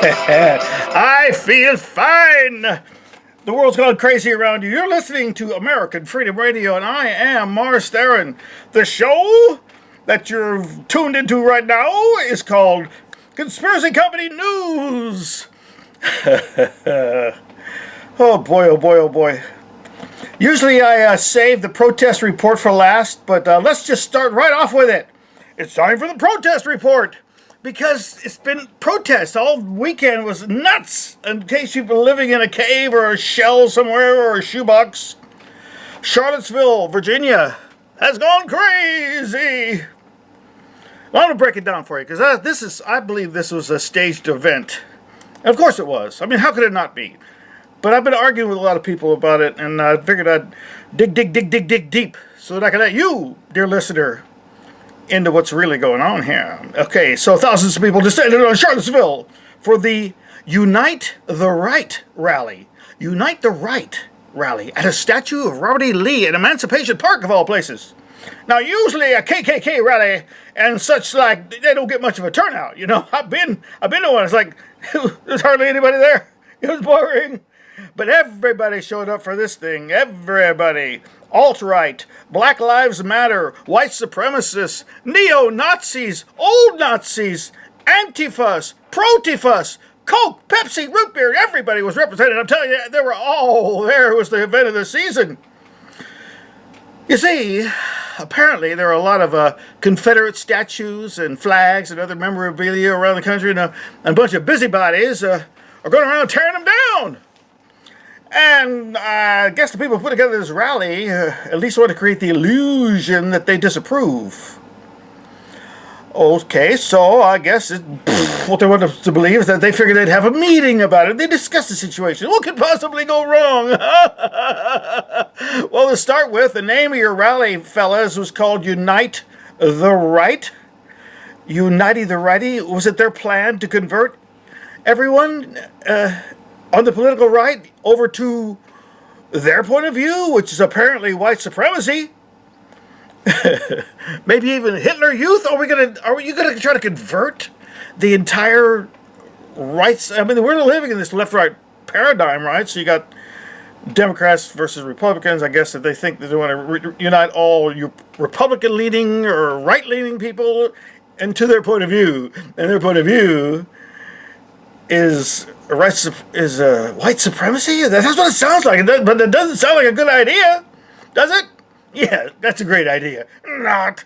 I feel fine. The world's gone crazy around you. You're listening to American Freedom Radio, and I am Marz Theron. The show that you're tuned into right now is called Conspiracy Company News. Oh boy, oh boy, oh boy. Usually I save the protest report for last, but let's just start right off with it. It's time for the protest report. Because it's been protests all weekend. Was nuts. In case you've been living in a cave or a shell somewhere or a shoebox, Charlottesville, Virginia, has gone crazy. Well, I'm gonna break it down for you because I believe this was a staged event. And of course it was. I mean, how could it not be? But I've been arguing with a lot of people about it, and I figured I'd dig deep so that I could let you, dear listener, into what's really going on here. Okay, so thousands of people descended on Charlottesville for the Unite the Right rally. Unite the Right rally at a statue of Robert E. Lee in Emancipation Park, of all places. Now, usually a KKK rally and such, like, they don't get much of a turnout. You know, I've been to one. It's like there's hardly anybody there. It was boring. But everybody showed up for this thing. Everybody. Alt-right, Black Lives Matter, white supremacists, neo-Nazis, old Nazis, Antifas, Pro-Tifas, Coke, Pepsi, root beer, everybody was represented. I'm telling you, they were all there. It was the event of the season. You see, apparently there are a lot of Confederate statues and flags and other memorabilia around the country, and a bunch of busybodies are going around tearing them down. And I guess the people who put together this rally at least want to create the illusion that they disapprove. Okay, so I guess what they want us to believe is that they figured they'd have a meeting about it. They discuss the situation. What could possibly go wrong? Well, to start with, the name of your rally, fellas, was called Unite the Right. Unite the Righty. Was it their plan to convert everyone on the political right over to their point of view, which is apparently white supremacy? Maybe even Hitler Youth? Are you gonna try to convert the entire rights? I mean, we're living in this left-right paradigm, right? So you got Democrats versus Republicans. I guess that they think that they want to unite all your Republican-leaning or right-leaning people into their point of view, and their point of view is white supremacy? That's what it sounds like, but it doesn't sound like a good idea, does it? Yeah, that's a great idea. Not.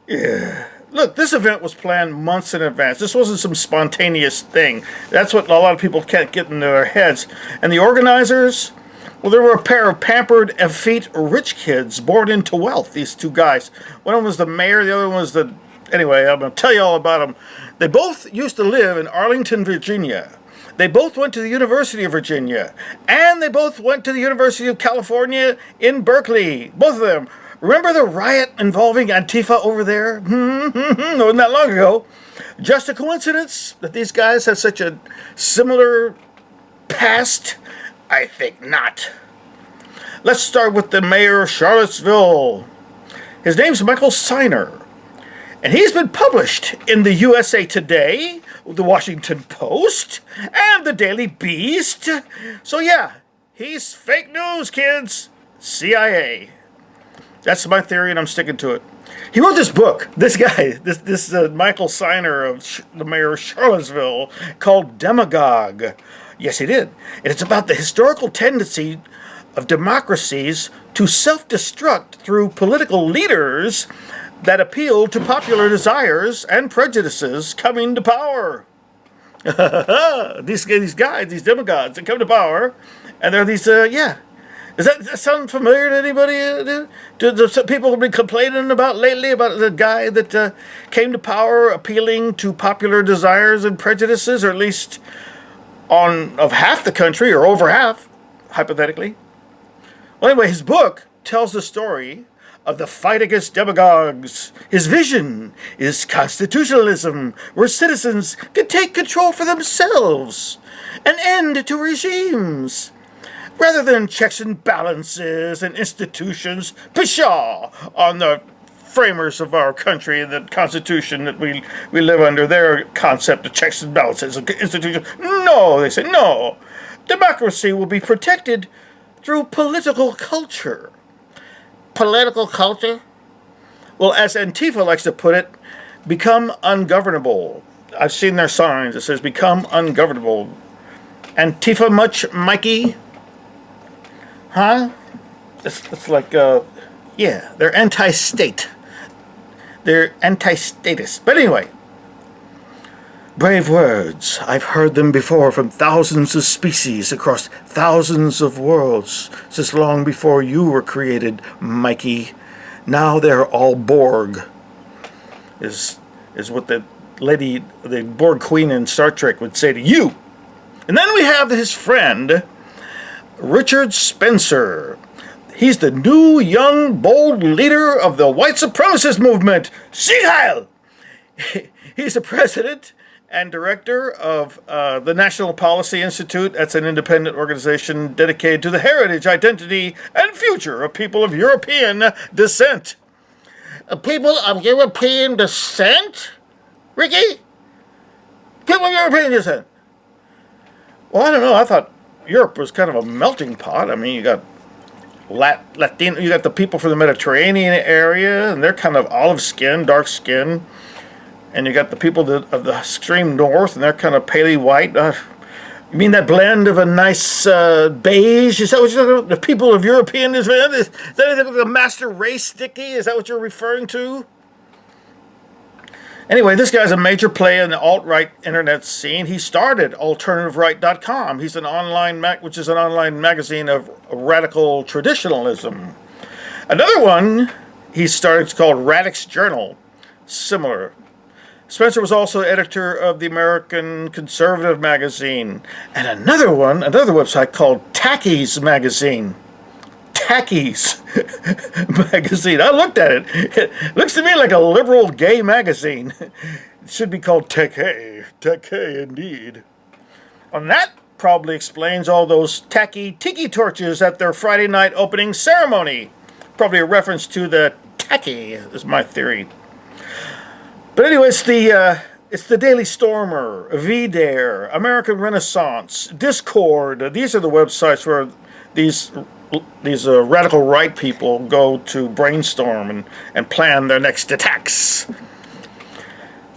Yeah. Look, this event was planned months in advance. This wasn't some spontaneous thing. That's what a lot of people can't get into their heads. And the organizers, well, there were a pair of pampered, effete, rich kids born into wealth, these two guys. One of them was the mayor, the other one was the... Anyway, I'm going to tell you all about them. They both used to live in Arlington, Virginia. They both went to the University of Virginia. And they both went to the University of California in Berkeley. Both of them. Remember the riot involving Antifa over there? Wasn't that long ago. Just a coincidence that these guys have such a similar past? I think not. Let's start with the mayor of Charlottesville. His name's Michael Siner. And he's been published in the USA Today, the Washington Post, and the Daily Beast. So yeah, he's fake news, kids. CIA. That's my theory, and I'm sticking to it. He wrote this book, this guy, this Michael Siner of the mayor of Charlottesville, called Demagogue. Yes, he did. And it's about the historical tendency of democracies to self-destruct through political leaders that appeal to popular desires and prejudices coming to power. these guys, these demagogues that come to power, and they're these, yeah. Does that sound familiar to anybody? Do some people have been complaining about lately about the guy that came to power appealing to popular desires and prejudices, or at least of half the country, or over half, hypothetically? Well, anyway, his book tells the story of the fight against demagogues. His vision is constitutionalism, where citizens can take control for themselves, an end to regimes, rather than checks and balances and institutions. Pshaw on the framers of our country, the Constitution that we live under, their concept of checks and balances, institution. No, they say, no. Democracy will be protected through political culture. Political culture? Well, as Antifa likes to put it, become ungovernable. I've seen their signs. It says, become ungovernable. Antifa much, Mikey? Huh? It's like, yeah, they're anti-state. They're anti-statist. But anyway, brave words. I've heard them before from thousands of species across thousands of worlds since long before you were created, Mikey. Now they're all Borg. Is what the lady, the Borg queen in Star Trek would say to you. And then we have his friend, Richard Spencer. He's the new, young, bold leader of the white supremacist movement. Sieg Heil! He's the president and director of the National Policy Institute. That's an independent organization dedicated to the heritage, identity, and future of people of European descent. People of European descent? Ricky? People of European descent. Well, I don't know. I thought Europe was kind of a melting pot. I mean, you got Latino, you got the people from the Mediterranean area, and they're kind of olive skin, dark skin. And you got the people of the extreme north, and they're kind of paley white. You mean that blend of a nice beige? Is that what you're the people of European descent? Is that anything like a master race, Dickie? Is that what you're referring to? Anyway, this guy's a major player in the alt-right internet scene. He started AlternativeRight.com. He's an online which is an online magazine of radical traditionalism. Another one he started is called Radix Journal. Similar. Spencer was also editor of the American Conservative magazine. And another website called Tacky's Magazine. Tacky's Magazine. I looked at it. It looks to me like a liberal gay magazine. It should be called Tacky. Tacky, indeed. And that probably explains all those tacky tiki torches at their Friday night opening ceremony. Probably a reference to the tacky, is my theory. But anyway, it's the Daily Stormer, VDare, American Renaissance, Discord. These are the websites where these radical right people go to brainstorm and plan their next attacks.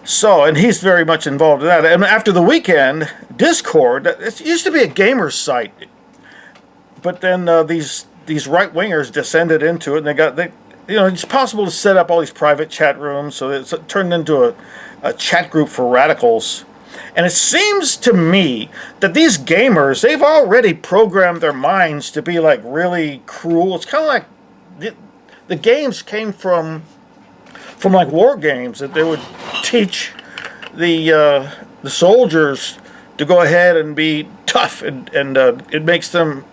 So, and he's very much involved in that. And after the weekend, Discord, it used to be a gamer site, but then these right-wingers descended into it, and it's possible to set up all these private chat rooms, so it's turned into a chat group for radicals. And it seems to me that these gamers, they've already programmed their minds to be like really cruel. It's kind of like the games came from like war games, that they would teach the soldiers to go ahead and be tough, and it makes them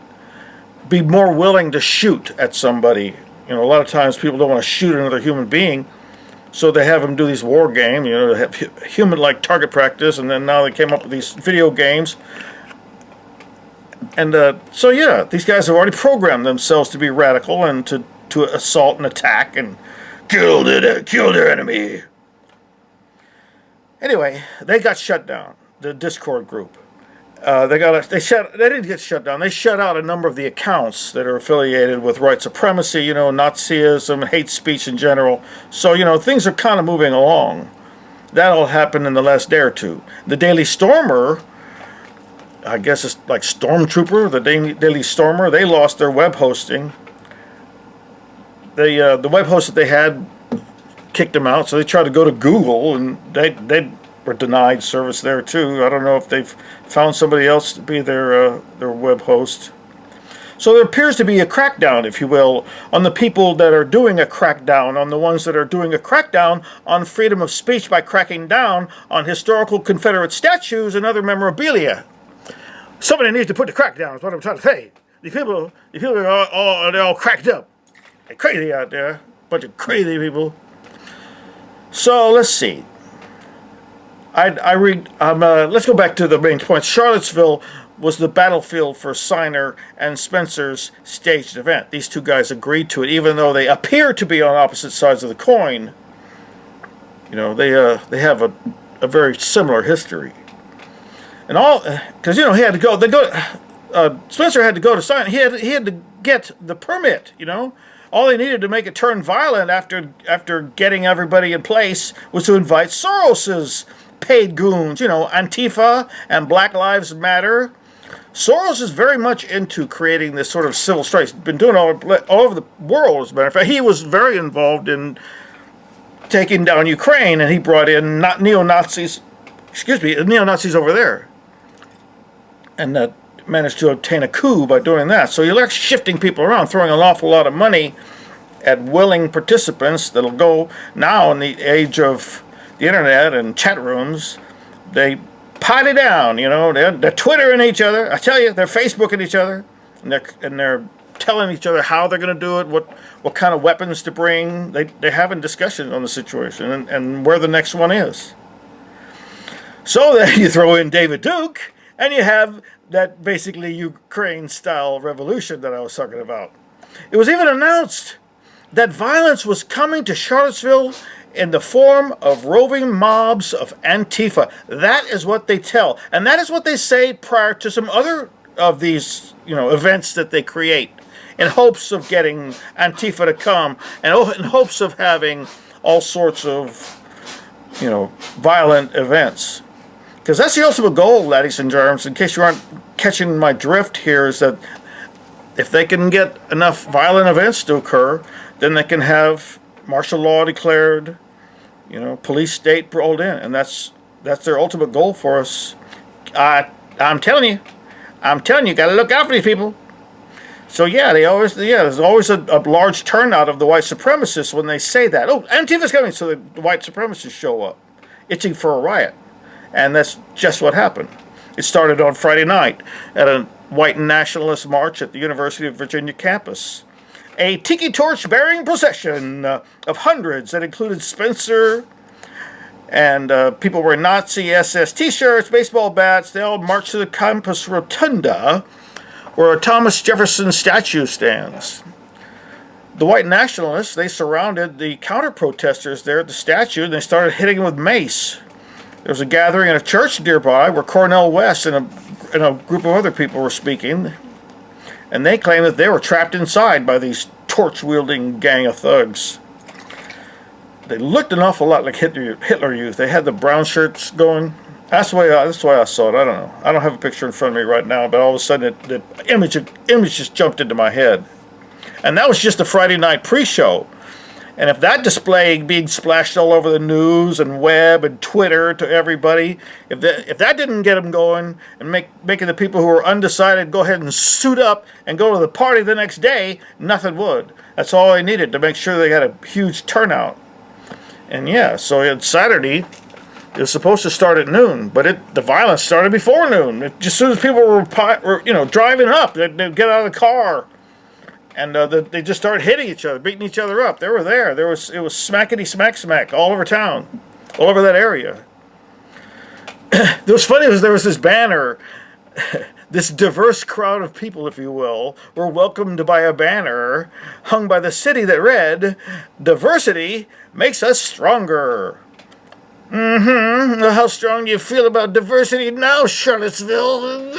be more willing to shoot at somebody. A lot of times people don't want to shoot another human being, so they have them do these war games, they have human-like target practice, and then now they came up with these video games. And so yeah, these guys have already programmed themselves to be radical and to assault and attack and kill their enemy. Anyway, they got shut down, the Discord group. They didn't get shut down. They shut out a number of the accounts that are affiliated with white supremacy, Nazism, hate speech in general. So, things are kind of moving along. That'll happen in the last day or two. The Daily Stormer, I guess it's like Stormtrooper, the Daily Stormer, they lost their web hosting. The web host that they had kicked them out, so they tried to go to Google, and they were denied service there too. I don't know if they've found somebody else to be their web host. So there appears to be a crackdown, if you will, on the people that are doing a crackdown, on the ones that are doing a crackdown on freedom of speech by cracking down on historical Confederate statues and other memorabilia. Somebody needs to put the crackdown, is what I'm trying to say. The people are they're all cracked up. They're crazy out there. Bunch of crazy people. So let's see. I read. Let's go back to the main point. Charlottesville was the battlefield for Signer and Spencer's staged event. These two guys agreed to it, even though they appear to be on opposite sides of the coin. You know, they have a very similar history. And all, because, you know, he had to go, Spencer had to go to sign, he had to get the permit, you know. All they needed to make it turn violent after getting everybody in place was to invite Soros's paid goons, you know, Antifa and Black Lives Matter. Soros is very much into creating this sort of civil strife. He's been doing it all over the world, as a matter of fact. He was very involved in taking down Ukraine, and he brought in neo-Nazis over there. And managed to obtain a coup by doing that. So you're shifting people around, throwing an awful lot of money at willing participants that'll go now in the age of the internet and chat rooms. They potty down, you know, they're Twittering each other. I tell you, they're Facebooking each other, and they're telling each other how they're going to do it, what kind of weapons to bring. They're having discussions on the situation and where the next one is. So then you throw in David Duke, and you have that basically Ukraine-style revolution that I was talking about. It was even announced that violence was coming to Charlottesville in the form of roving mobs of Antifa. That is what they tell. And that is what they say prior to some other of these, you know, events that they create in hopes of getting Antifa to come and in hopes of having all sorts of, you know, violent events. Because that's the ultimate goal, ladies and germs, in case you aren't catching my drift here, is that if they can get enough violent events to occur, then they can have martial law declared, you know, police state rolled in. And that's their ultimate goal for us. I'm telling you, got to look out for these people. So yeah, there's always a large turnout of the white supremacists when they say that. Oh, Antifa's coming, so the white supremacists show up, itching for a riot. And that's just what happened. It started on Friday night at a white nationalist march at the University of Virginia campus. A tiki torch-bearing procession of hundreds that included Spencer and people wearing Nazi SS t-shirts, baseball bats. They all marched to the campus rotunda where a Thomas Jefferson statue stands. The white nationalists, they surrounded the counter-protesters there at the statue, and they started hitting them with mace. There was a gathering in a church nearby where Cornel West and a group of other people were speaking, and they claimed that they were trapped inside by these torch-wielding gang of thugs. They looked an awful lot like Hitler Youth. They had the brown shirts going. That's the way I saw it. I don't know. I don't have a picture in front of me right now, but all of a sudden the image just jumped into my head. And that was just the Friday night pre-show. And if that display being splashed all over the news and web and Twitter to everybody, if that didn't get them going and making the people who are undecided go ahead and suit up and go to the party the next day, nothing would. That's all they needed to make sure they got a huge turnout. And yeah, so on Saturday, it was supposed to start at noon, but the violence started before noon. Just as soon as people were driving up, they'd get out of the car. And they just started hitting each other, beating each other up. They were there. It was smackety smack all over town, all over that area. It was funny was there was this banner, this diverse crowd of people, if you will, were welcomed by a banner hung by the city that read, "Diversity makes us stronger." How strong do you feel about diversity now, Charlottesville?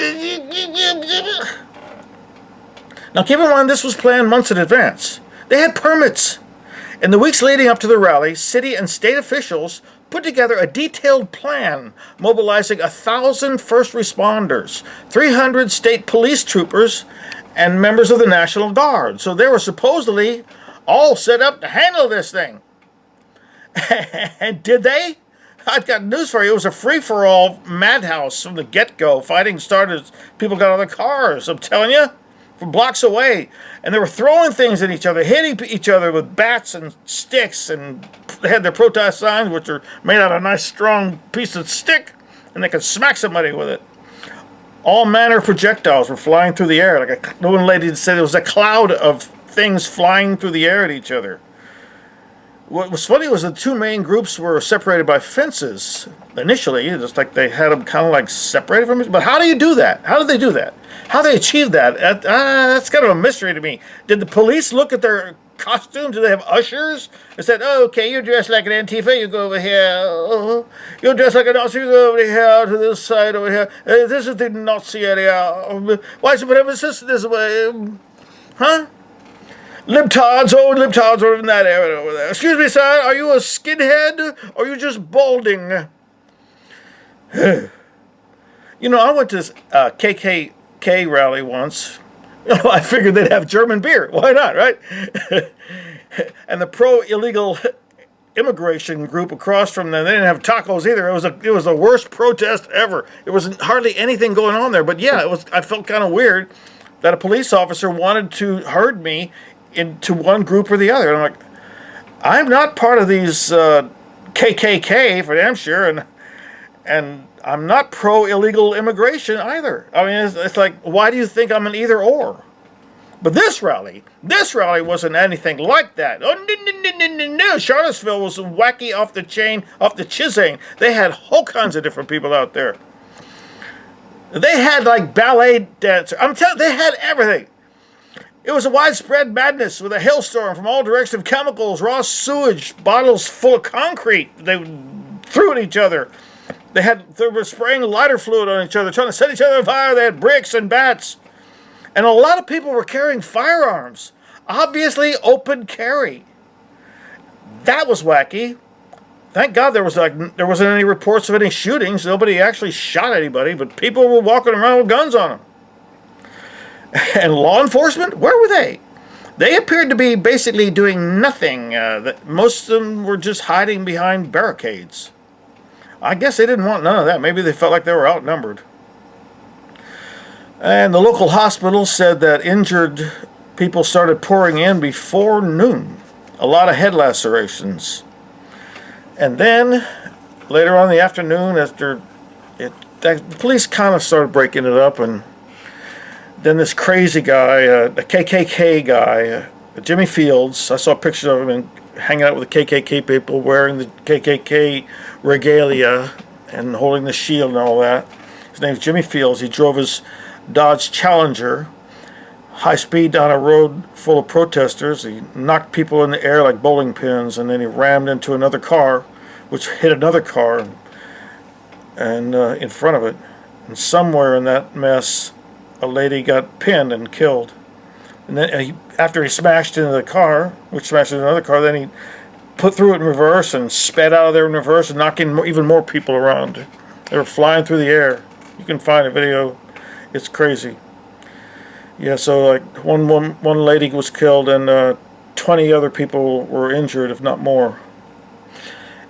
Now, keep in mind, this was planned months in advance. They had permits. In the weeks leading up to the rally, city and state officials put together a detailed plan mobilizing 1,000 first responders, 300 state police troopers, and members of the National Guard. So they were supposedly all set up to handle this thing. And did they? I've got news for you. It was a free-for-all madhouse from the get-go. Fighting started as people got out of the cars, I'm telling you. From blocks away, and they were throwing things at each other, hitting each other with bats and sticks, and they had their protest signs, which are made out of a nice strong piece of stick, and they could smack somebody with it. All manner of projectiles were flying through the air. Like one lady said, it was a cloud of things flying through the air at each other. What was funny was the two main groups were separated by fences initially. Just like they had them kind of like separated from each. But how do you do that? How did they do that? How did they achieve that? That's kind of a mystery to me. Did the police look at their costumes? Do they have ushers? And said, oh, okay, you're dressed like an Antifa, you go over here. Oh, you're dressed like a Nazi, you go over here to this side over here. This is the Nazi area. Why is it this way? Huh? Libtards are in that area over there. Excuse me, sir, are you a skinhead or are you just balding? You know, I went to this KKK rally once. I figured they'd have German beer. Why not, right? And the pro-illegal immigration group across from them, they didn't have tacos either. It was the worst protest ever. There wasn't hardly anything going on there. But yeah, I felt kind of weird that a police officer wanted to herd me into one group or the other. And I'm like, I'm not part of these KKK for damn sure, and I'm not pro-illegal immigration either. I mean, it's like, why do you think I'm an either or? But this rally wasn't anything like that. Oh, no. Charlottesville was wacky off the chain, off the chisane. They had all kinds of different people out there. They had like ballet dancers. I'm telling you, they had everything. It was a widespread madness with a hailstorm from all directions of chemicals, raw sewage, bottles full of concrete they threw at each other. They were spraying lighter fluid on each other, trying to set each other on fire. They had bricks and bats. And a lot of people were carrying firearms. Obviously open carry. That was wacky. Thank God there wasn't any reports of any shootings. Nobody actually shot anybody, but people were walking around with guns on them. And law enforcement, where were they? They appeared to be basically doing nothing. Most of them were just hiding behind barricades. I guess they didn't want none of that. Maybe they felt like they were outnumbered. And the local hospital said that injured people started pouring in before noon. A lot of head lacerations. And then, later on in the afternoon, the police kind of started breaking it up, and then this crazy guy, a KKK guy, Jimmy Fields, I saw pictures of him hanging out with the KKK people, wearing the KKK regalia and holding the shield and all that. His name's Jimmy Fields. He drove his Dodge Challenger high speed down a road full of protesters. He knocked people in the air like bowling pins, and then he rammed into another car, which hit another car and in front of it. And somewhere in that mess, a lady got pinned and killed. And then after he smashed into the car, which smashed into another car, then he put through it in reverse and sped out of there in reverse and knocking even more people around. They were flying through the air. You can find a video. It's crazy. Yeah, so like one lady was killed and 20 other people were injured, if not more.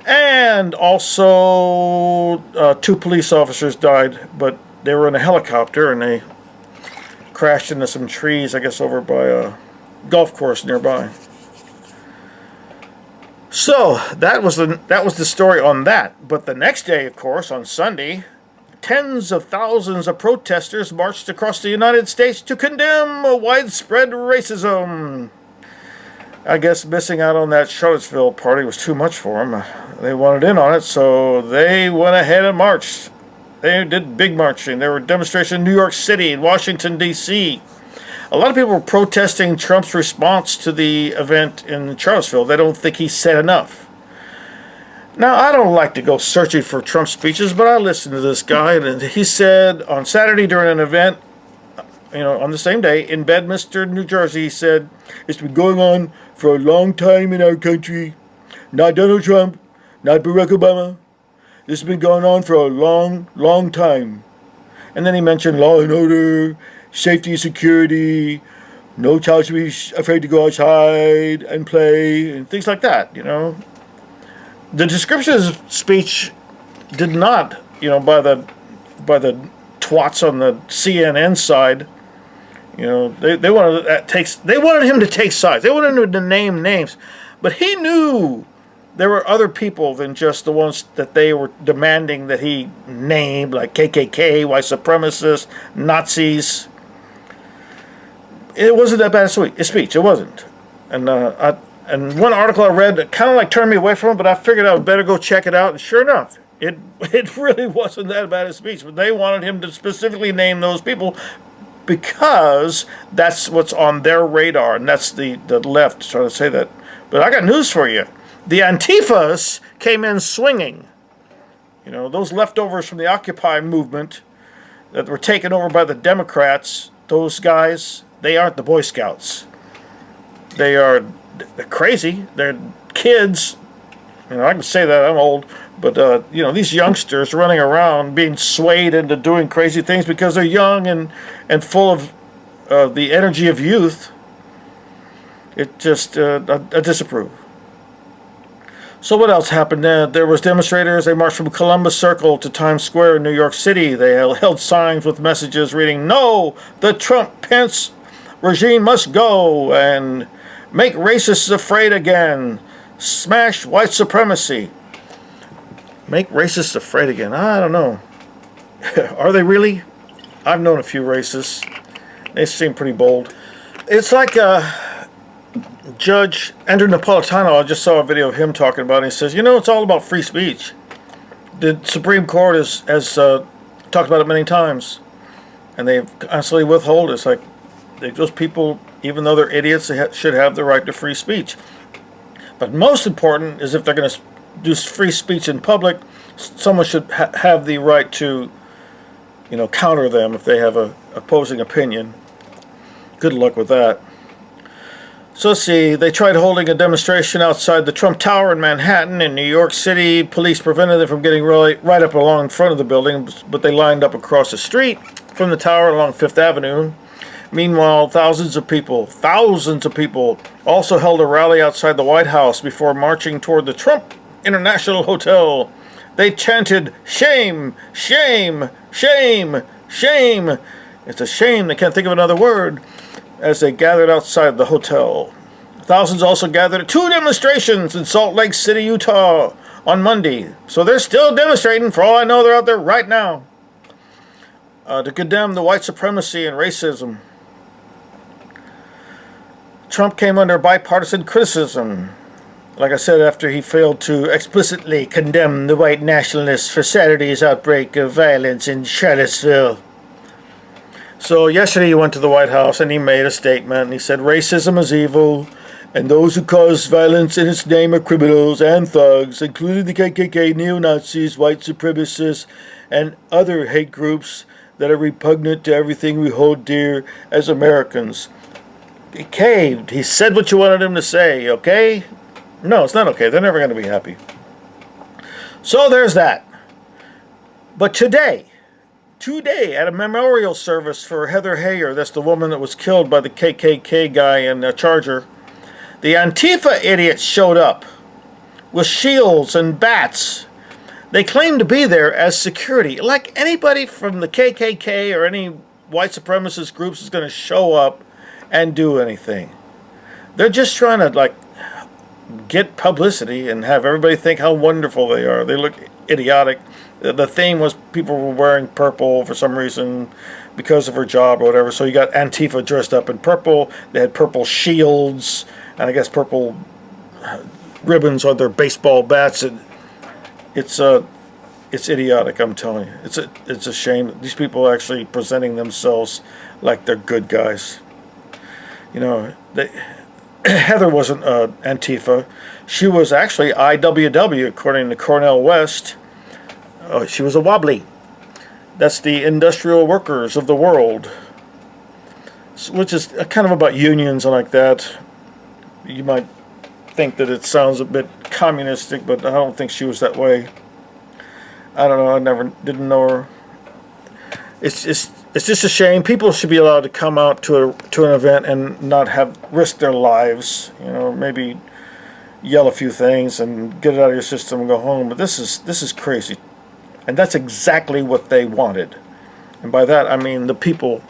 And also 2 police officers died, but they were in a helicopter and they crashed into some trees, I guess over by a golf course nearby. So that was the story on that. But the next day, of course, on Sunday, tens of thousands of protesters marched across the United States to condemn widespread racism. I guess missing out on that Charlottesville party was too much for them. They wanted in on it, so they went ahead and marched. They did big marching. There were demonstrations in New York City and Washington, D.C. A lot of people were protesting Trump's response to the event in Charlottesville. They don't think he said enough. Now, I don't like to go searching for Trump speeches, but I listened to this guy, and he said on Saturday during an event, on the same day, in Bedminster, New Jersey, he said, it's been going on for a long time in our country. Not Donald Trump, not Barack Obama. This has been going on for a long, long time. And then he mentioned law and order, safety and security, no child should be afraid to go outside and play, and things like that, The description of his speech did not, by the twats on the CNN side, they wanted him to take sides. They wanted him to name names. But he knew there were other people than just the ones that they were demanding that he named, like KKK, white supremacists, Nazis. It wasn't that bad a speech. It wasn't. And And one article I read kind of like turned me away from it, but I figured I would better go check it out. And sure enough, it really wasn't that bad a speech. But they wanted him to specifically name those people because that's what's on their radar, and that's the left trying to say that. But I got news for you. The Antifas came in swinging. You know, those leftovers from the Occupy movement that were taken over by the Democrats, those guys, they aren't the Boy Scouts. They're crazy. They're kids. You know, I can say that, I'm old. But, you know, these youngsters running around being swayed into doing crazy things because they're young and full of the energy of youth. It just, I disapprove. So what else happened? There was demonstrators. They marched from Columbus Circle to Times Square in New York City. They held signs with messages reading, "No, the Trump-Pence regime must go," and "Make racists afraid again. Smash white supremacy." Make racists afraid again. I don't know. Are they really? I've known a few racists. They seem pretty bold. It's like Judge Andrew Napolitano. I just saw a video of him talking about it. He says, you know, it's all about free speech. The Supreme Court has talked about it many times. And they constantly withhold. It's like those people, even though they're idiots, they should have the right to free speech. But most important is if they're going to do free speech in public, someone should have the right to, you know, counter them if they have a opposing opinion. Good luck with that. So let's see, they tried holding a demonstration outside the Trump Tower in Manhattan. In New York City, police prevented them from getting right up along in front of the building, but they lined up across the street from the tower along Fifth Avenue. Meanwhile, thousands of people also held a rally outside the White House before marching toward the Trump International Hotel. They chanted, "Shame, shame, shame, shame." It's a shame they can't think of another word, as they gathered outside the hotel. Thousands also gathered at two demonstrations in Salt Lake City, Utah on Monday. So they're still demonstrating. For all I know, they're out there right now to condemn the white supremacy and racism. Trump came under bipartisan criticism, like I said, after he failed to explicitly condemn the white nationalists for Saturday's outbreak of violence in Charlottesville. So yesterday he went to the White House and he made a statement and he said racism is evil and those who cause violence in its name are criminals and thugs, including the KKK, neo-Nazis, white supremacists, and other hate groups that are repugnant to everything we hold dear as Americans. He caved. He said what you wanted him to say, okay? No, it's not okay. They're never going to be happy. So there's that. But today, at a memorial service for Heather Heyer, that's the woman that was killed by the KKK guy in a Charger, the Antifa idiots showed up with shields and bats. They claimed to be there as security. Like anybody from the KKK or any white supremacist groups is going to show up and do anything. They're just trying to, like, get publicity and have everybody think how wonderful they are. They look idiotic. The theme was people were wearing purple for some reason because of her job or whatever. So you got Antifa dressed up in purple. They had purple shields and I guess purple ribbons on their baseball bats. And it's idiotic, I'm telling you. It's a shame that these people are actually presenting themselves like they're good guys. You know, Heather wasn't Antifa. She was actually IWW, according to Cornel West. She was a wobbly. That's the industrial workers of the world, which is kind of about unions and like that. You might think that it sounds a bit communistic, but I don't think she was that way. I don't know. Didn't know her. It's just a shame. People should be allowed to come out to an event and not risk their lives. You know, maybe yell a few things and get it out of your system and go home. But this is crazy. And that's exactly what they wanted. And by that, I mean the people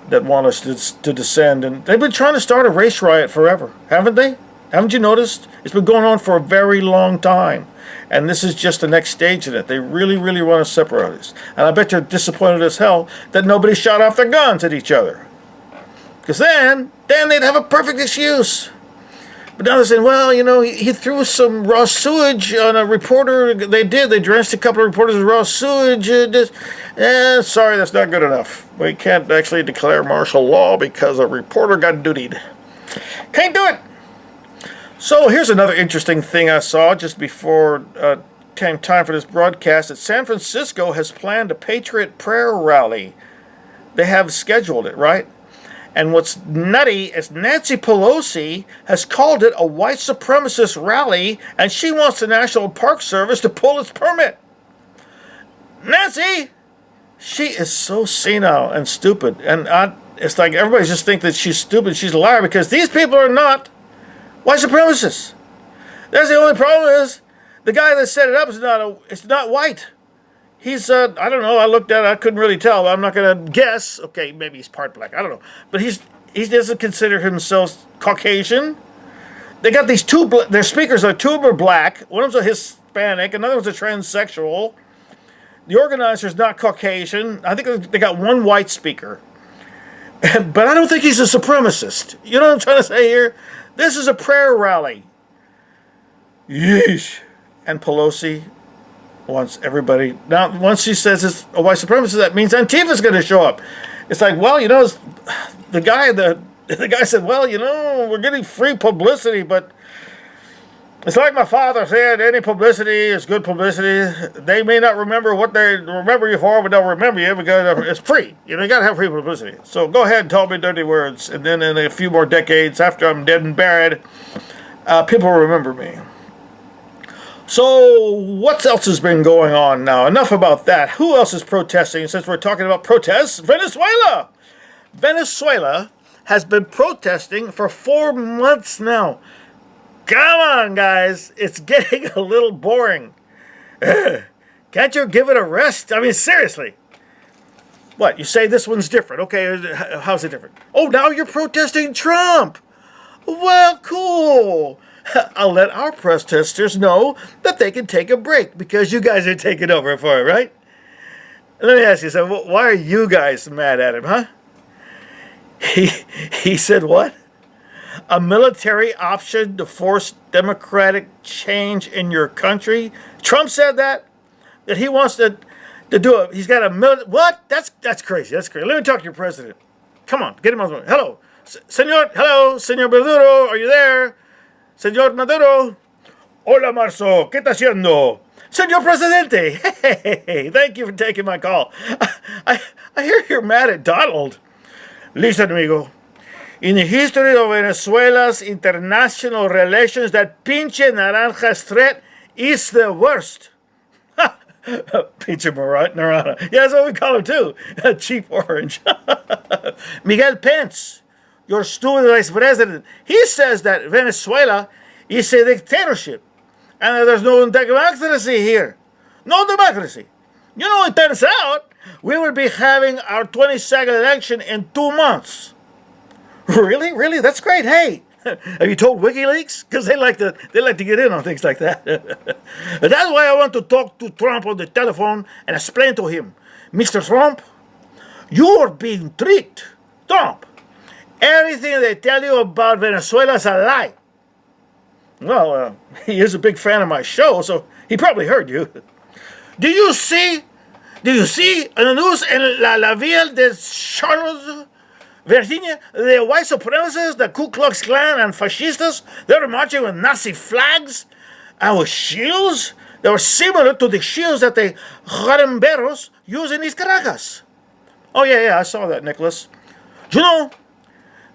that want us to descend. And they've been trying to start a race riot forever, haven't they? Haven't you noticed? It's been going on for a very long time. And this is just the next stage in it. They really, really want to separate us. And I bet you're disappointed as hell that nobody shot off their guns at each other. Because then they'd have a perfect excuse But now they're saying, well, he threw some raw sewage on a reporter. They drenched a couple of reporters with raw sewage. Sorry, that's not good enough. We can't actually declare martial law because a reporter got dutied. Can't do it. So here's another interesting thing I saw just before came time for this broadcast, that San Francisco has planned a Patriot prayer rally. They have scheduled it, right? And what's nutty is Nancy Pelosi has called it a white supremacist rally, and she wants the National Park Service to pull its permit. Nancy! She is so senile and stupid. And it's like everybody just thinks that she's stupid, she's a liar, because these people are not white supremacists. That's the only problem is, the guy that set it up is not white. He's, I don't know, I looked at it, I couldn't really tell. I'm not going to guess. Okay, maybe he's part black, I don't know. But he doesn't consider himself Caucasian. They got these their speakers, two of them are black, one of them's a Hispanic, another one's a transsexual. The organizer's not Caucasian. I think they got one white speaker. But I don't think he's a supremacist. You know what I'm trying to say here? This is a prayer rally. Yeesh. And Pelosi wants everybody. Now, once she says it's a white supremacist, that means Antifa's going to show up. It's like, well, the guy said, well, we're getting free publicity, but it's like my father said, any publicity is good publicity. They may not remember what they remember you for, but they'll remember you because it's free. You got to have free publicity. So go ahead and tell me dirty words, and then in a few more decades, after I'm dead and buried, people will remember me. So, what else has been going on now? Enough about that. Who else is protesting? Since we're talking about protests, Venezuela! Venezuela has been protesting for 4 months now. Come on, guys. It's getting a little boring. Can't you give it a rest? I mean, seriously. What, you say this one's different. Okay, how's it different? Oh, now you're protesting Trump. Well, cool. I'll let our protesters know that they can take a break because you guys are taking over for it, right? Let me ask you something. Why are you guys mad at him, huh? He said what? A military option to force democratic change in your country? Trump said that? That he wants to do it. He's got a military... What? That's crazy. That's crazy. Let me talk to your president. Come on. Get him on the phone. Hello. Señor Maduro. Are you there? Señor Maduro. Hola, Marzo. ¿Qué está haciendo? Señor Presidente. Hey, thank you for taking my call. I hear you're mad at Donald. Listen, amigo. In the history of Venezuela's international relations, that pinche naranja threat is the worst. Pinche naranja. Yeah, that's what we call him too. Cheap orange. Miguel Pence, your stupid vice president, he says that Venezuela is a dictatorship and that there's no democracy here. No democracy. It turns out we will be having our 22nd election in 2 months. Really? That's great. Hey, have you told WikiLeaks? Because they like to get in on things like that. That's why I want to talk to Trump on the telephone and explain to him, Mr. Trump, you are being tricked. Trump, everything they tell you about Venezuela is a lie. Well, he is a big fan of my show, so he probably heard you. Do you see in the news in La Ville de Charlottesville, Virginia, the white supremacists, the Ku Klux Klan and fascistas, they were marching with Nazi flags and with shields that were similar to the shields that the Jaremberos use in East Caracas. Oh, yeah, I saw that, Nicholas.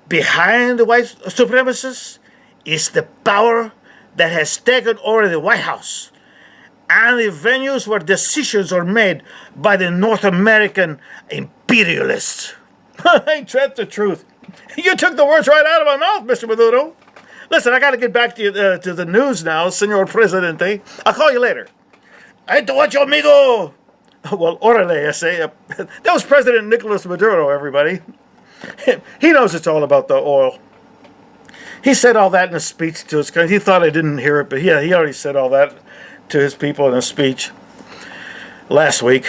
Behind the white supremacists is the power that has taken over the White House and the venues where decisions are made by the North American imperialists. Ain't that the truth? You took the words right out of my mouth, Mr. Maduro. Listen, I got to get back to you, to the news now, Senor Presidente. I'll call you later. Ay, tu ocho, amigo. Well, orale, I say. That was President Nicolas Maduro, everybody. He knows it's all about the oil. He said all that in a speech to his country. He thought I didn't hear it, but yeah, he already said all that to his people in a speech last week.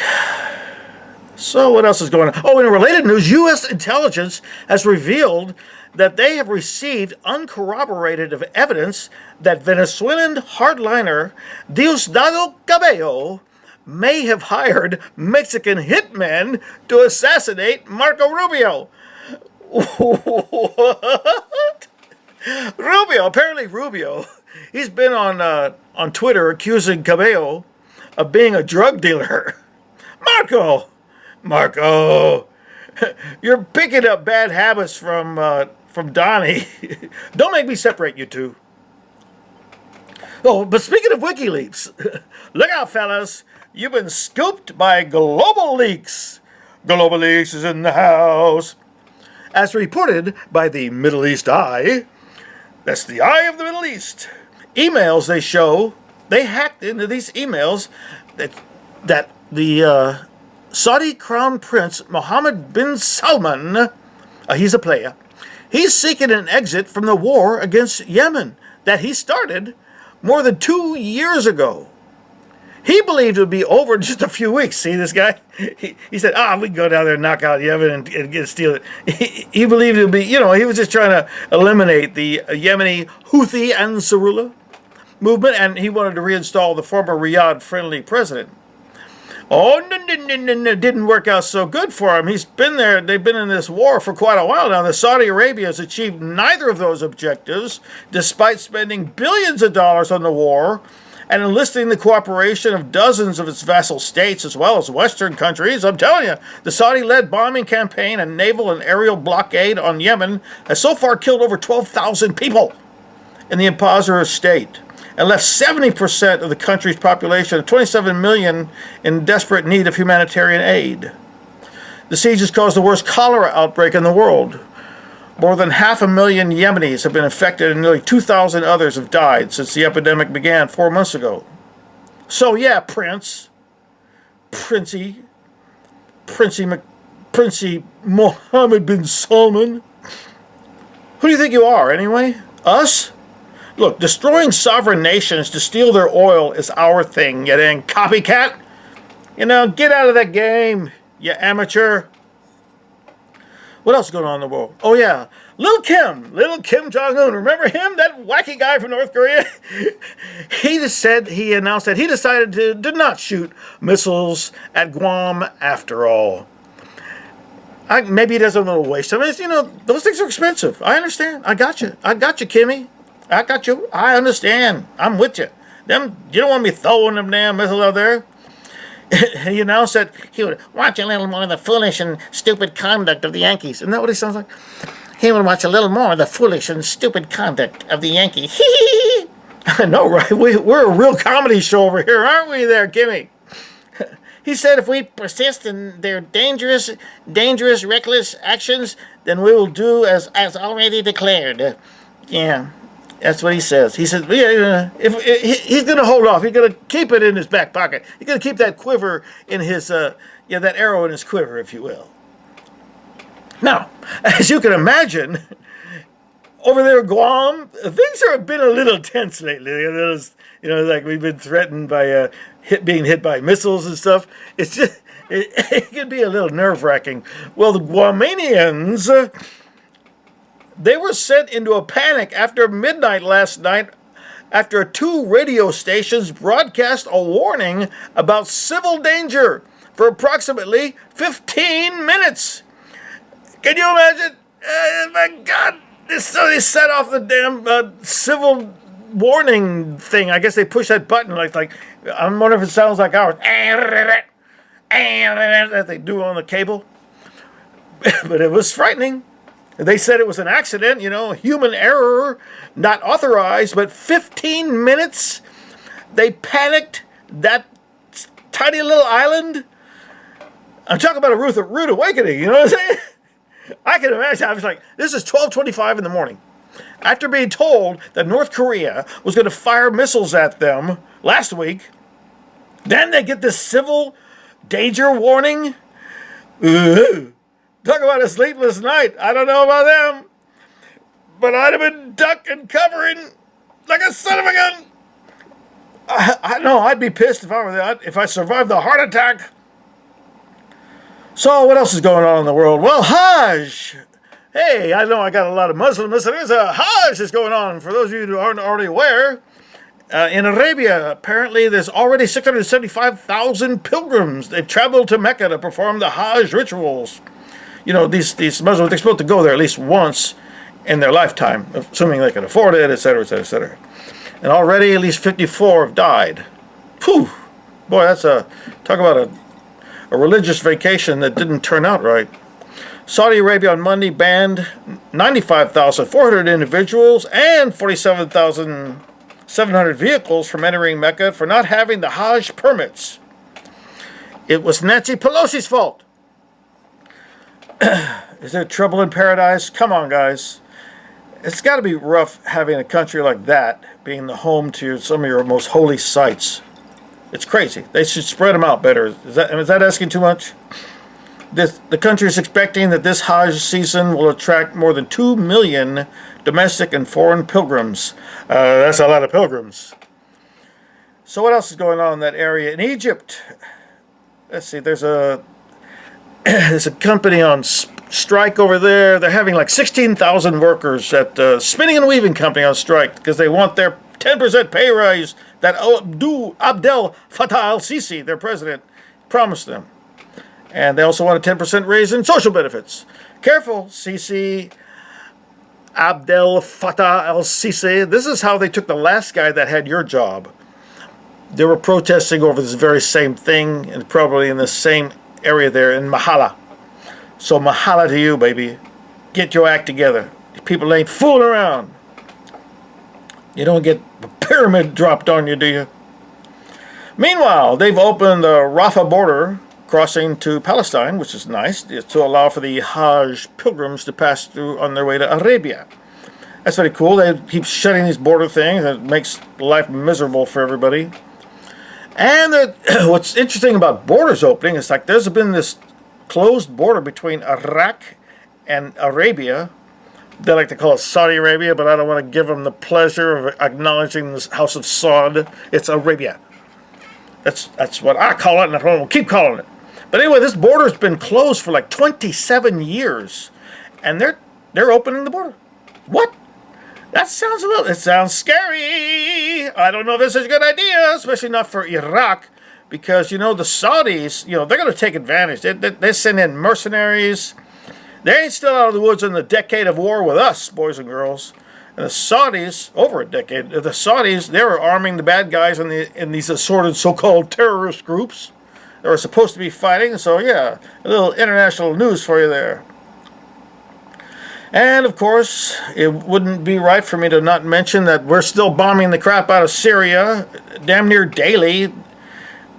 So what else is going on? Oh, in related news, U.S. intelligence has revealed that they have received uncorroborated evidence that Venezuelan hardliner Diosdado Cabello may have hired Mexican hitmen to assassinate Marco Rubio. What? Apparently Rubio, he's been on Twitter accusing Cabello of being a drug dealer. Marco, you're picking up bad habits from Donnie. Don't make me separate you two. Oh, but speaking of WikiLeaks, look out, fellas. You've been scooped by Global Leaks. Global Leaks is in the house. As reported by the Middle East Eye, that's the eye of the Middle East. Emails they show, they hacked into these emails that the Saudi Crown Prince Mohammed bin Salman, he's a player, he's seeking an exit from the war against Yemen that he started more than 2 years ago. He believed it would be over in just a few weeks. See this guy? He said, we can go down there and knock out Yemen and steal it. He believed it would be, he was just trying to eliminate the Yemeni Houthi Ansarullah movement, and he wanted to reinstal the former Riyadh-friendly president. Oh, no, didn't work out so good for him. He's been there. They've been in this war for quite a while now. The Saudi Arabia has achieved neither of those objectives, despite spending billions of dollars on the war and enlisting the cooperation of dozens of its vassal states as well as Western countries. I'm telling you, the Saudi-led bombing campaign and naval and aerial blockade on Yemen has so far killed over 12,000 people in the impoverished state and left 70% of the country's population of 27 million in desperate need of humanitarian aid. The siege has caused the worst cholera outbreak in the world. More than 500,000 Yemenis have been infected and nearly 2,000 others have died since the epidemic began 4 months ago. So yeah, Princey Mohammed bin Salman. Who do you think you are, anyway? Us? Look, destroying sovereign nations to steal their oil is our thing, you dang copycat. Get out of that game, you amateur. What else is going on in the world? Oh, yeah. Little Kim Jong-un. Remember him? That wacky guy from North Korea? He announced that he decided to not shoot missiles at Guam after all. Maybe he does a little waste. Those things are expensive. I understand. I got you, Kimmy. I got you. I understand. I'm with you. You don't want me throwing them damn missiles out there. He announced that he would watch a little more of the foolish and stupid conduct of the Yankees. Isn't that what he sounds like? He would watch a little more of the foolish and stupid conduct of the Yankees. I know, right? We're a real comedy show over here, aren't we there, Kimmy? He said if we persist in their dangerous, reckless actions, then we will do as already declared. Yeah. That's what he says. He says, if he's going to hold off. He's going to keep it in his back pocket. He's going to keep that quiver in his, that arrow in his quiver, if you will. Now, as you can imagine, over there in Guam, things have been a little tense lately. Like we've been threatened by being hit by missiles and stuff. It's just, it can be a little nerve-wracking. Well, the Guamanians, they were sent into a panic after midnight last night after 2 radio stations broadcast a warning about civil danger for approximately 15 minutes. Can you imagine? My God. So they set off the damn civil warning thing. I guess they push that button like I wonder if it sounds like ours. That they do on the cable. But it was frightening. They said it was an accident, human error, not authorized, but 15 minutes, they panicked that tiny little island. I'm talking about a rude awakening, you know what I'm saying? I can imagine, I was like, this is 12:25 in the morning. After being told that North Korea was going to fire missiles at them last week, then they get this civil danger warning. Talk about a sleepless night. I don't know about them, but I'd have been ducking and covering like a son of a gun. I know I'd be pissed if I were that. If I survived the heart attack. So what else is going on in the world? Well, Hajj. Hey, I know I got a lot of Muslim listeners. Hajj is going on. For those of you who aren't already aware, in Arabia, apparently there's already 675,000 pilgrims. They've traveled to Mecca to perform the Hajj rituals. You know, these Muslims, they're supposed to go there at least once in their lifetime, assuming they can afford it, etc., etc., etc. And already at least 54 have died. Whew! Boy, that's talk about a religious vacation that didn't turn out right. Saudi Arabia on Monday banned 95,400 individuals and 47,700 vehicles from entering Mecca for not having the Hajj permits. It was Nancy Pelosi's fault. Is there trouble in paradise? Come on, guys. It's got to be rough having a country like that being the home to some of your most holy sites. It's crazy. They should spread them out better. Is that asking too much? The country is expecting that this Hajj season will attract more than 2 million domestic and foreign pilgrims. That's a lot of pilgrims. So what else is going on in that area? In Egypt, let's see, there's a company on strike over there. They're having like 16,000 workers at the spinning and weaving company on strike because they want their 10% pay rise that Abdel Fattah al-Sisi, their president, promised them. And they also want a 10% raise in social benefits. Careful, Sisi, Abdel Fattah al-Sisi. This is how they took the last guy that had your job. They were protesting over this very same thing, and probably in the same area there in Mahala. So Mahala to you, baby. Get your act together. People ain't fooling around. You don't get a pyramid dropped on you, do you? Meanwhile, they've opened the Rafah border crossing to Palestine, which is nice, to allow for the Hajj pilgrims to pass through on their way to Arabia. That's very cool. They keep shutting these border things. It makes life miserable for everybody. And what's interesting about borders opening is like there's been this closed border between Iraq and Arabia. They like to call it Saudi Arabia, but I don't want to give them the pleasure of acknowledging this House of Saud. It's Arabia. That's what I call it, and that's what we'll keep calling it. But anyway, this border's been closed for like 27 years, and they're opening the border. What? It sounds scary. I don't know if this is a good idea, especially not for Iraq, because, you know, the Saudis, you know, they're going to take advantage. They send in mercenaries. They ain't still out of the woods in the decade of war with us, boys and girls. And the Saudis, over a decade, the Saudis, they were arming the bad guys in these assorted so-called terrorist groups that were supposed to be fighting. So, yeah, a little international news for you there. And, of course, it wouldn't be right for me to not mention that we're still bombing the crap out of Syria damn near daily.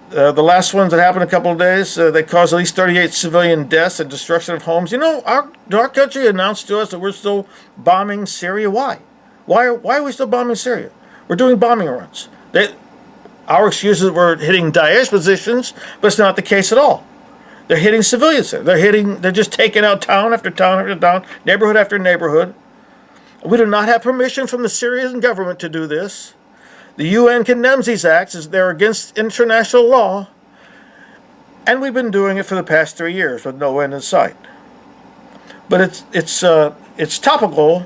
The last ones that happened a couple of days, they caused at least 38 civilian deaths and destruction of homes. You know, our country announced to us that we're still bombing Syria. Why? Why are we still bombing Syria? We're doing bombing runs. Our excuse is we're hitting Daesh positions, but it's not the case at all. They're hitting civilians there. They're just taking out town after town after town, neighborhood after neighborhood. We do not have permission from the Syrian government to do this. The UN condemns these acts as they're against international law, and we've been doing it for the past 3 years with no end in sight. But it's topical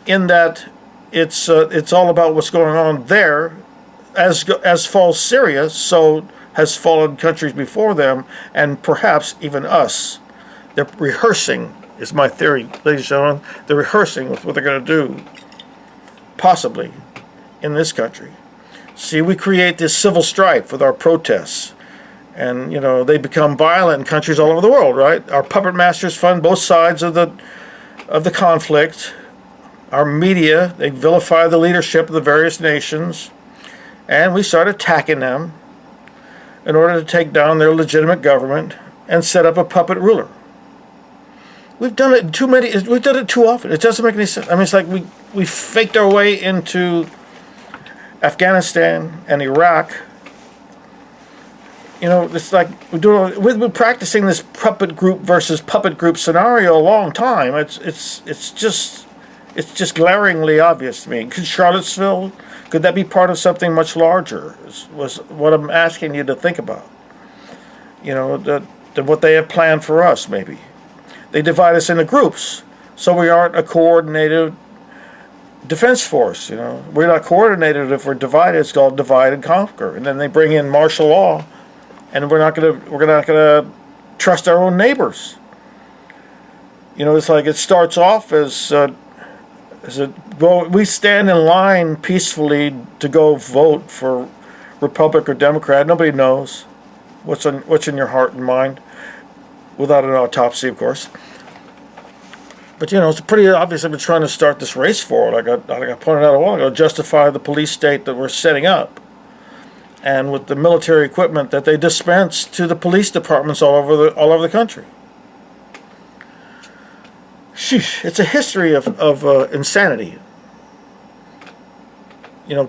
in that it's all about what's going on there. As falls Syria, so has fallen countries before them, and perhaps even us. They're rehearsing, is my theory, ladies and gentlemen. They're rehearsing with what they're going to do, possibly, in this country. See, we create this civil strife with our protests. And, you know, they become violent in countries all over the world, right? Our puppet masters fund both sides of the conflict. Our media, they vilify the leadership of the various nations. And we start attacking them in order to take down their legitimate government and set up a puppet ruler. We've done it we've done it too often. It doesn't make any sense. I mean, it's like we faked our way into Afghanistan and Iraq. You know, it's like we're practicing this puppet group versus puppet group scenario a long time. It's just glaringly obvious to me. Could Charlottesville, could that be part of something much larger? Was what I'm asking you to think about. You know, what they have planned for us, maybe. They divide us into groups. So we aren't a coordinated defense force. We're not coordinated. If we're divided, it's called divide and conquer. And then they bring in martial law, and we're not gonna trust our own neighbors. It's like it starts off as well, we stand in line peacefully to go vote for Republic or Democrat. Nobody knows what's in your heart and mind, without an autopsy, of course. But it's pretty obvious I've been trying to start this race for it. Like I pointed out a while ago, justify the police state that we're setting up, and with the military equipment that they dispense to the police departments all over the country. Sheesh, it's a history of insanity.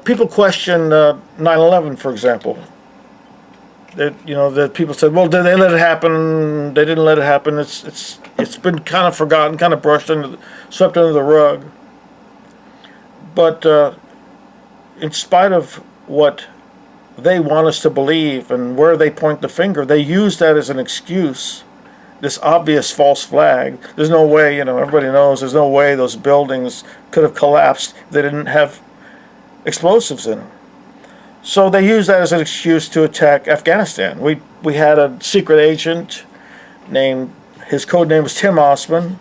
People question 9/11, for example. That people said, well, did they let it happen? They didn't let it happen. It's been kind of forgotten, kind of swept under the rug. But in spite of what they want us to believe and where they point the finger, they use that as an excuse. This obvious false flag. There's no way, everybody knows, there's no way those buildings could have collapsed if they didn't have explosives in them. So they use that as an excuse to attack Afghanistan. We had a secret agent his code name was Tim Osman,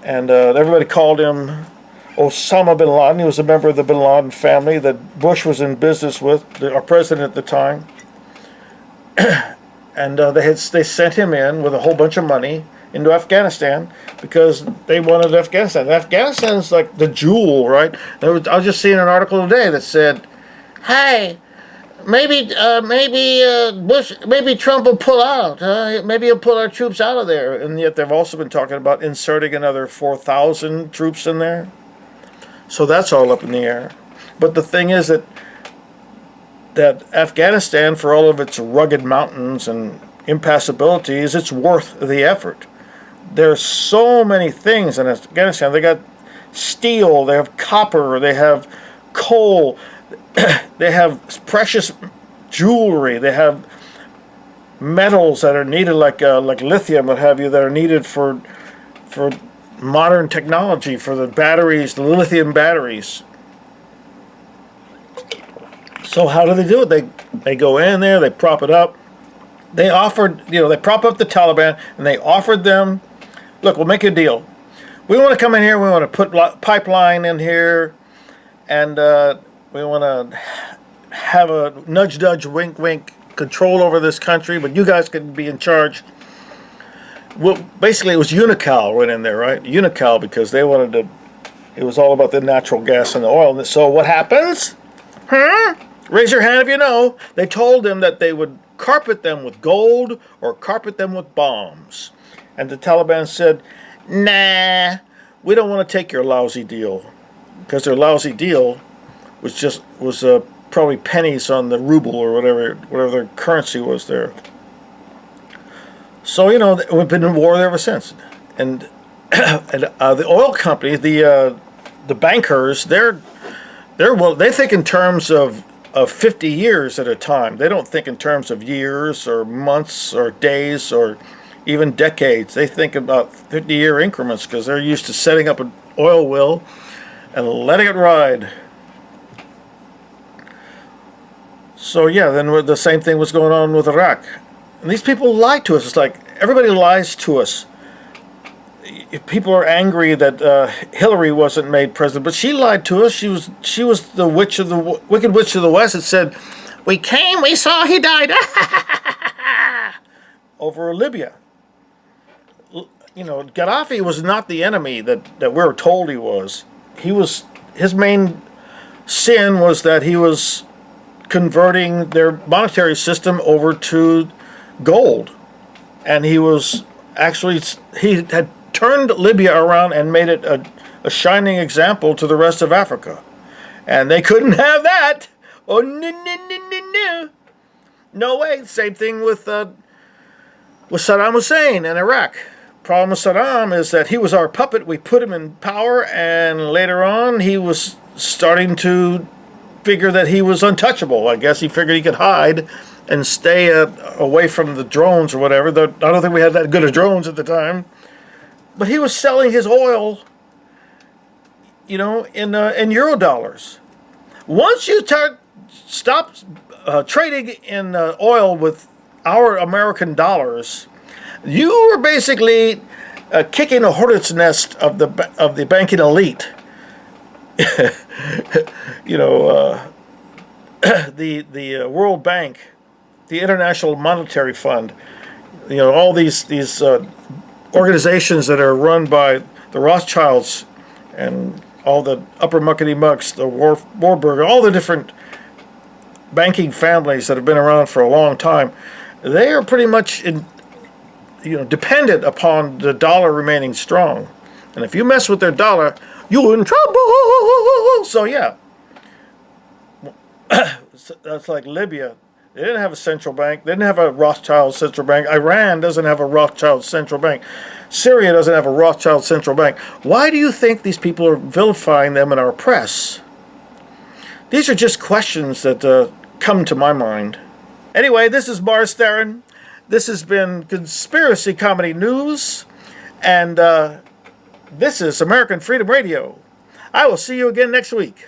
and everybody called him Osama bin Laden. He was a member of the bin Laden family that Bush was in business with, our president at the time. And they sent him in with a whole bunch of money into Afghanistan because they wanted Afghanistan. Afghanistan's like the jewel, right? I was just seeing an article today that said, "Hey, maybe Trump will pull out. Maybe he'll pull our troops out of there." And yet they've also been talking about inserting another 4,000 troops in there. So that's all up in the air. But the thing is that Afghanistan, for all of its rugged mountains and impassabilities, it's worth the effort. There's so many things in Afghanistan. They got steel, they have copper, they have coal, they have precious jewelry, they have metals that are needed, like lithium, what have you, that are needed for modern technology, for the batteries, the lithium batteries. So how do they do it? They go in there, they prop it up. They prop up the Taliban, and they offered them, look, we'll make a deal. We want to come in here, we want to put pipeline in here, and we want to have a nudge, nudge, wink, wink control over this country, but you guys can be in charge. Well, basically, it was Unical went in there, right? Unical, because they wanted to, it was all about the natural gas and the oil. So what happens? Raise your hand if you know. They told them that they would carpet them with gold or carpet them with bombs. And the Taliban said, nah, we don't want to take your lousy deal. Because their lousy deal was probably pennies on the ruble or whatever their currency was there. So, we've been in war ever since. And the oil companies, the bankers, they think in terms of 50 years at a time. They don't think in terms of years or months or days or even decades. They think about 50-year increments because they're used to setting up an oil well and letting it ride. So yeah, then the same thing was going on with Iraq. And these people lie to us. It's like everybody lies to us. If people are angry that Hillary wasn't made president, but she lied to us. She was the wicked witch of the West that said, "We came, we saw, he died." Over Libya. Gaddafi was not the enemy that we were told he was. His main sin was that he was converting their monetary system over to gold, and he had turned Libya around and made it a shining example to the rest of Africa. And they couldn't have that. Oh, no. No way. Same thing with Saddam Hussein in Iraq. Problem with Saddam is that he was our puppet. We put him in power, and later on he was starting to figure that he was untouchable. I guess he figured he could hide and stay away from the drones or whatever. I don't think we had that good of drones at the time. but he was selling his oil, you know, in euro dollars. Once you stop trading in oil with our American dollars, you were basically kicking a hornet's nest of the banking elite. You know, the World Bank, the International Monetary Fund, you know, all these organizations that are run by the Rothschilds and all the upper muckety mucks, the Warburg, all the different banking families that have been around for a long time, they are pretty much dependent upon the dollar remaining strong. And if you mess with their dollar, you're in trouble. So yeah, that's like Libya. They didn't have a central bank. They didn't have a Rothschild central bank. Iran doesn't have a Rothschild central bank. Syria doesn't have a Rothschild central bank. Why do you think these people are vilifying them in our press? These are just questions that come to my mind. Anyway, this is Marz Theron. This has been Conspiracy Comedy News. And this is American Freedom Radio. I will see you again next week.